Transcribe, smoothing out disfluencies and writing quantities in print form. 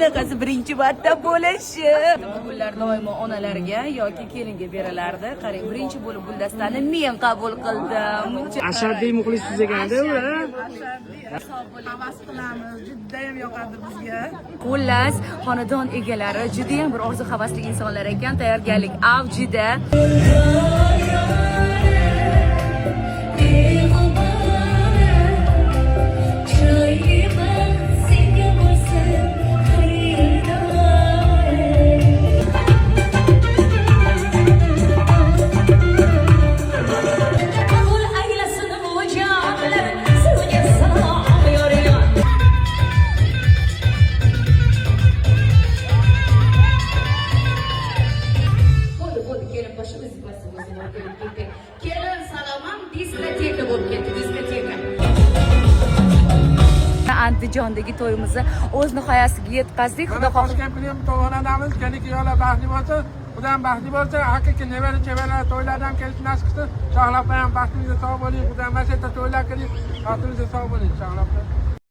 bunaqasi birinchi marta bo'lishi. Bular doimo onalarga yoki kelinga berilardi. Qarang, birinchi bo'lib guldastani men qabul qildim. Ashaddiy muxlissiz ekanda ular. Havas qilamiz, juda ham yoqadi bizga. Xullas, xonadon egalari juda ham bir orzu havasli insonlar ekan. Tayyorgarlik avjida. Kelin salomam diskoteka bo'lib ketdi, diskoteka. Andijondagi to'yimizni o'z nihoyasiga yetkazdik. Xudo xohlasa Toshkentda ham to'g'onadamiz, kelin-kuyovlar baxtli bo'lsa, xudo ham baxtli bo'lsa, haqiqiy nevara-chevara to'ylardan kelish nasib qilsin. Shohlopa ham baxtingizga sog' bo'ling, xudo ham mashaqqat to'ylar qiling, baxtingizga sog' bo'ling, shohlopa.